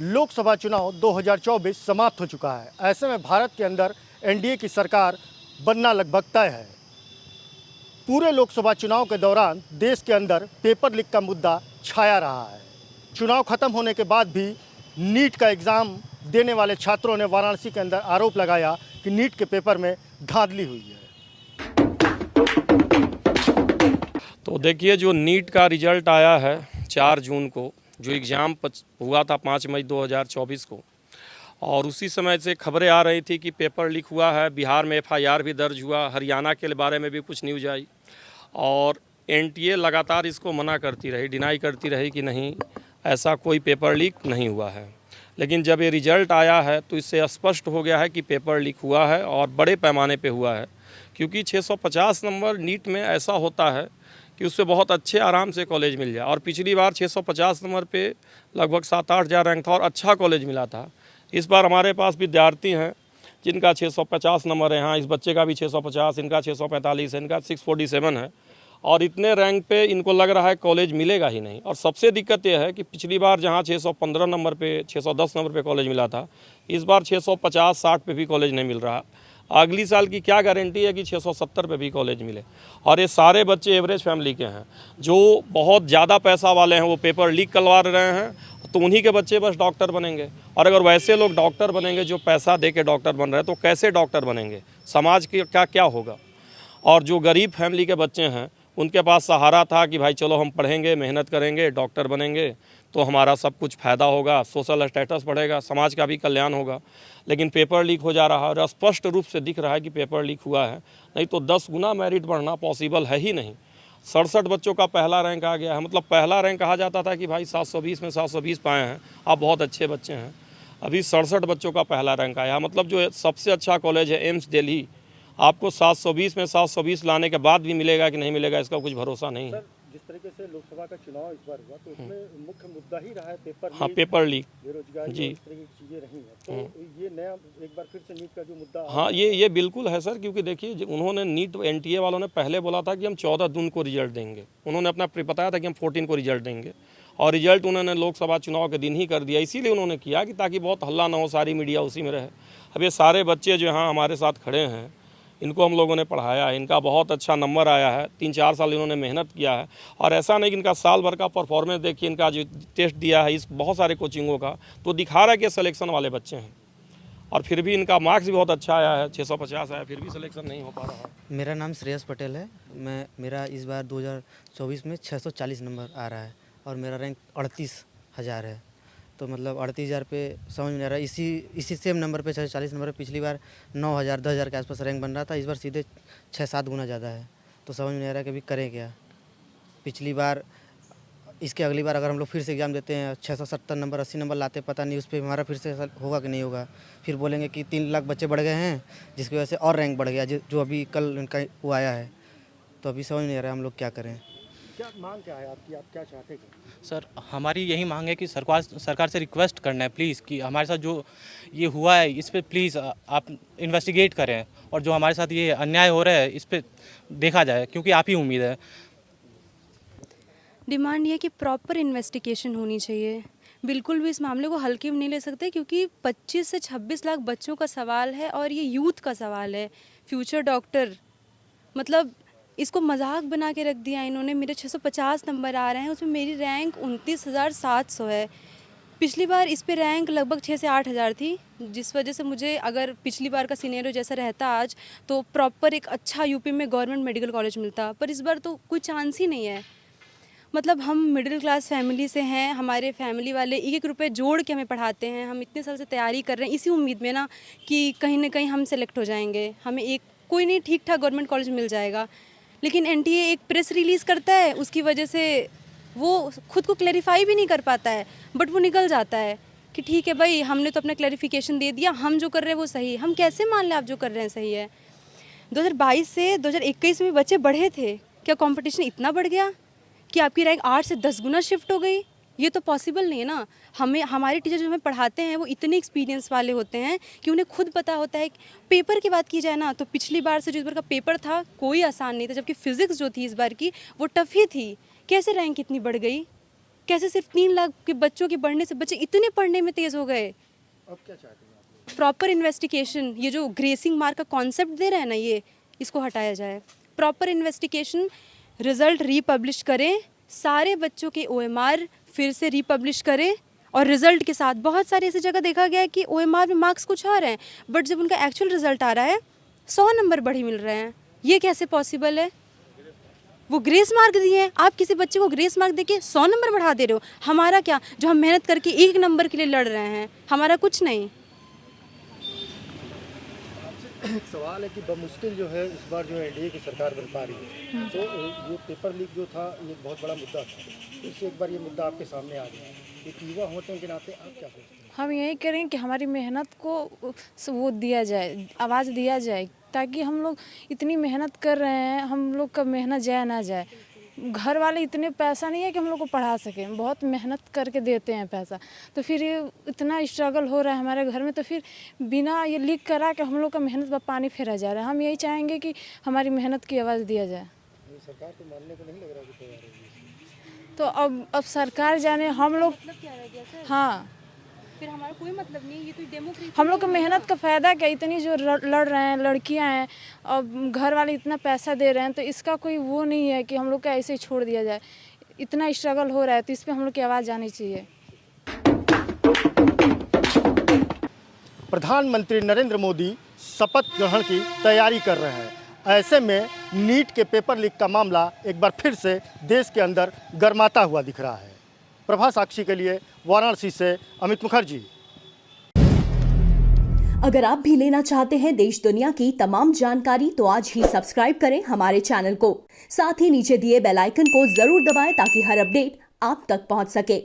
लोकसभा चुनाव 2024 समाप्त हो चुका है। ऐसे में भारत के अंदर एनडीए की सरकार बनना लगभग तय है। पूरे लोकसभा चुनाव के दौरान देश के अंदर पेपर लीक का मुद्दा छाया रहा है। चुनाव खत्म होने के बाद भी नीट का एग्ज़ाम देने वाले छात्रों ने वाराणसी के अंदर आरोप लगाया कि नीट के पेपर में धांधली हुई है। तो देखिए, जो नीट का रिजल्ट आया है 4 जून को, जो एग्ज़ाम हुआ था 5 मई 2024 को, और उसी समय से खबरें आ रही थी कि पेपर लीक हुआ है। बिहार में एफआईआर भी दर्ज हुआ, हरियाणा के बारे में भी कुछ न्यूज़ आई, और एनटीए लगातार इसको मना करती रही, डिनाई करती रही कि नहीं, ऐसा कोई पेपर लीक नहीं हुआ है। लेकिन जब ये रिज़ल्ट आया है तो इससे स्पष्ट हो गया है कि पेपर लीक हुआ है और बड़े पैमाने पे हुआ है, क्योंकि 650 नंबर नीट में ऐसा होता है कि उससे बहुत अच्छे आराम से कॉलेज मिल जाए। और पिछली बार 650 नंबर पे लगभग 7-8 हज़ार रैंक था और अच्छा कॉलेज मिला था। इस बार हमारे पास विद्यार्थी हैं जिनका 650 नंबर है। यहाँ इस बच्चे का भी 650, इनका 645 है, इनका 647 है, और इतने रैंक पे इनको लग रहा है कॉलेज मिलेगा ही नहीं। और सबसे दिक्कत यह है कि पिछली बार जहाँ 615 नंबर पे, 610 नंबर पे कॉलेज मिला था, इस बार 650-60 पे भी कॉलेज नहीं मिल रहा। अगली साल की क्या गारंटी है कि 670 पे भी कॉलेज मिले। और ये सारे बच्चे एवरेज फैमिली के हैं। जो बहुत ज़्यादा पैसा वाले हैं वो पेपर लीक करवा रहे हैं, तो उन्हीं के बच्चे बस डॉक्टर बनेंगे। और अगर वैसे लोग डॉक्टर बनेंगे जो पैसा दे के डॉक्टर बन रहे हैं, तो कैसे डॉक्टर बनेंगे? समाज के क्या होगा? और जो गरीब फैमिली के बच्चे हैं उनके पास सहारा था कि भाई चलो हम पढ़ेंगे, मेहनत करेंगे, डॉक्टर बनेंगे तो हमारा सब कुछ फ़ायदा होगा, सोशल स्टेटस बढ़ेगा, समाज का भी कल्याण होगा। लेकिन पेपर लीक हो जा रहा है और स्पष्ट रूप से दिख रहा है कि पेपर लीक हुआ है। नहीं तो 10 गुना मेरिट बढ़ना पॉसिबल है ही नहीं। 67 बच्चों का पहला रैंक आ गया है। मतलब पहला रैंक कहा जाता था कि भाई 720 में 720 पाए हैं, आप बहुत अच्छे बच्चे हैं। अभी 67 बच्चों का पहला रैंक आया। मतलब जो सबसे अच्छा कॉलेज है एम्स दिल्ली, आपको 720 में 720 लाने के बाद भी मिलेगा कि नहीं मिलेगा, इसका कुछ भरोसा नहीं है। जिस तरीके से लोकसभा का चुनाव इस बार हुआ तो उसमें मुख्य मुद्दा ही रहा है पेपर लीक। हाँ, पेपर लीक, बेरोजगारी जी, इस तरह की चीज़ें रही हैं। तो ये नया एक बार फिर से नीट का जो मुद्दा हाँ, ये बिल्कुल है सर। क्योंकि देखिए, उन्होंने नीट एनटीए वालों ने पहले बोला था कि हम 14 जून को रिजल्ट देंगे। उन्होंने अपना बताया था कि हम 14 को रिजल्ट देंगे, और रिजल्ट उन्होंने लोकसभा चुनाव के दिन ही कर दिया। इसीलिए उन्होंने किया कि ताकि बहुत हल्ला ना हो, सारी मीडिया उसी में रहे। अब ये सारे बच्चे जो यहाँ हमारे साथ खड़े हैं, इनको हम लोगों ने पढ़ाया है, इनका बहुत अच्छा नंबर आया है। 3-4 साल इन्होंने मेहनत किया है, और ऐसा नहीं कि इनका साल भर का परफॉर्मेंस देखिए, इनका जो टेस्ट दिया है इस बहुत सारे कोचिंगों का, तो दिखा रहा है कि सिलेक्शन वाले बच्चे हैं। और फिर भी इनका मार्क्स भी बहुत अच्छा आया है, 650 आया, फिर भी सिलेक्शन नहीं हो पा रहा है। मेरा नाम श्रेयस पटेल है। मेरा इस बार 2024 में 640 नंबर आ रहा है और मेरा रैंक 38,000 है। तो मतलब 38,000 पे समझ में आ रहा है। इसी सेम नंबर पे 640 नंबर पे पिछली बार 9,000 10,000 के आसपास रैंक बन रहा था। इस बार सीधे 6-7 गुना ज़्यादा है। तो समझ में नहीं आ रहा है कि अभी करें क्या। पिछली बार इसके अगली बार अगर हम लोग फिर से एग्ज़ाम देते हैं, 670 नंबर 80 नंबर लाते, पता नहीं उस पर हमारा फिर से होगा कि नहीं होगा। फिर बोलेंगे कि 3 लाख बच्चे बढ़ गए हैं, जिसकी वजह से और रैंक बढ़ गया, जो अभी कल उनका वो आया है। तो अभी समझ नहीं आ रहा है हम लोग क्या करें। क्या मांग क्या है आपकी, आप क्या चाहते हैं? सर, हमारी यही मांग है कि सरकार से रिक्वेस्ट करना है प्लीज़ कि हमारे साथ जो ये हुआ है इस पे प्लीज़ आप इन्वेस्टिगेट करें, और जो हमारे साथ ये अन्याय हो रहा है इस पे देखा जाए, क्योंकि आप ही उम्मीद है। डिमांड ये कि प्रॉपर इन्वेस्टिगेशन होनी चाहिए। बिल्कुल भी इस मामले को हल्के में नहीं ले सकते, क्योंकि 25 से 26 लाख बच्चों का सवाल है और ये यूथ का सवाल है, फ्यूचर डॉक्टर। मतलब इसको मजाक बना के रख दिया इन्होंने। मेरे 650 नंबर आ रहे हैं, उसमें मेरी रैंक 29,700 है। पिछली बार इस पे रैंक लगभग 6 से 8 हज़ार थी, जिस वजह से मुझे, अगर पिछली बार का सिनेरियो जैसा रहता आज, तो प्रॉपर एक अच्छा यूपी में गवर्नमेंट मेडिकल कॉलेज मिलता। पर इस बार तो कोई चांस ही नहीं है। मतलब हम मिडिल क्लास फैमिली से हैं, हमारे फैमिली वाले एक रुपए जोड़ के हमें पढ़ाते हैं। हम इतने साल से तैयारी कर रहे हैं इसी उम्मीद में ना कि कहीं ना कहीं हम सेलेक्ट हो जाएंगे, हमें एक कोई नहीं ठीक ठाक गवर्नमेंट कॉलेज मिल जाएगा। लेकिन एनटीए एक प्रेस रिलीज़ करता है, उसकी वजह से वो खुद को क्लैरिफाई भी नहीं कर पाता है, बट वो निकल जाता है कि ठीक है भाई, हमने तो अपना क्लैरिफिकेशन दे दिया, हम जो कर रहे हैं वो सही है। हम कैसे मान लें आप जो कर रहे हैं सही है? 2022 से 2021 में बच्चे बढ़े थे, क्या कंपटीशन इतना बढ़ गया कि आपकी रैंक 8 से 10 गुना शिफ्ट हो गई? ये तो पॉसिबल नहीं है ना। हमारे टीचर जो हमें पढ़ाते हैं वो इतने एक्सपीरियंस वाले होते हैं कि उन्हें खुद पता होता है। पेपर की बात की जाए ना, तो पिछली बार से जो इस बार का पेपर था कोई आसान नहीं था, जबकि फिजिक्स जो थी इस बार की वो टफ ही थी। कैसे रैंक इतनी बढ़ गई? कैसे सिर्फ 3 लाख के बच्चों के बढ़ने से बच्चे इतने पढ़ने में तेज़ हो गए? अब क्या चाहते हैं आप? प्रॉपर इन्वेस्टिगेशन, ये जो ग्रेसिंग मार्क का कॉन्सेप्ट दे रहे हैं ना, ये इसको हटाया जाए। प्रॉपर इन्वेस्टिगेशन, रिजल्ट रीपब्लिश करें, सारे बच्चों के OMR फिर से रीपब्लिश करें और रिजल्ट के साथ। बहुत सारी ऐसी जगह देखा गया है कि OMR में मार्क्स कुछ और हैं, बट जब उनका एक्चुअल रिजल्ट आ रहा है 100 नंबर बढ़ी मिल रहे हैं। ये कैसे पॉसिबल है? वो ग्रेस मार्क दिए हैं, आप किसी बच्चे को ग्रेस मार्क देके 100 नंबर बढ़ा दे रहे हो। हमारा क्या, जो हम मेहनत करके 1 नंबर के लिए लड़ रहे हैं, हमारा कुछ नहीं। एक सवाल है कि बमुश्किल जो है इस बार जो है एनडीए की सरकार बन पा रही है, तो ये पेपर लीक जो था ये एक बहुत बड़ा मुद्दा था, इससे एक बार ये मुद्दा आपके सामने आ गया। एक युवा होने के नाते आप क्या सोचते हैं? हम यही करें कि हमारी मेहनत को वो दिया जाए, आवाज़ दिया जाए, ताकि हम लोग इतनी मेहनत कर रहे हैं, हम लोग का मेहनत जाया ना जाए। घर वाले इतने पैसा नहीं है कि हम लोग को पढ़ा सकें, बहुत मेहनत करके देते हैं पैसा, तो फिर ये इतना स्ट्रगल हो रहा है हमारे घर में, तो फिर बिना ये लीक करा के हम लोग का मेहनत पर पानी फेरा जा रहा है। हम यही चाहेंगे कि हमारी मेहनत की आवाज़ दिया जाए। ये सरकार तो मानने को नहीं लग रहा कि तैयार होगी। तो अब सरकार जाने, हम लोग मतलब क्या रह गया सर? हाँ, फिर हमारा कोई मतलब नहीं है, ये तो डेमोक्रेसी। हम लोग का मेहनत का फ़ायदा क्या? इतनी जो लड़ रहे हैं लड़कियां हैं और घर वाले इतना पैसा दे रहे हैं, तो इसका कोई वो नहीं है कि हम लोग का ऐसे ही छोड़ दिया जाए। इतना स्ट्रगल हो रहा है, तो इस पे हम लोग की आवाज़ जानी चाहिए। प्रधानमंत्री नरेंद्र मोदी शपथ ग्रहण की तैयारी कर रहे हैं। ऐसे में नीट के पेपर लीक का मामला एक बार फिर से देश के अंदर गर्माता हुआ दिख रहा है। प्रभा साक्षी के लिए वाराणसी से अमित मुखर्जी। अगर आप भी लेना चाहते हैं देश दुनिया की तमाम जानकारी, तो आज ही सब्सक्राइब करें हमारे चैनल को। साथ ही नीचे दिए बेल आइकन को जरूर दबाएं ताकि हर अपडेट आप तक पहुंच सके।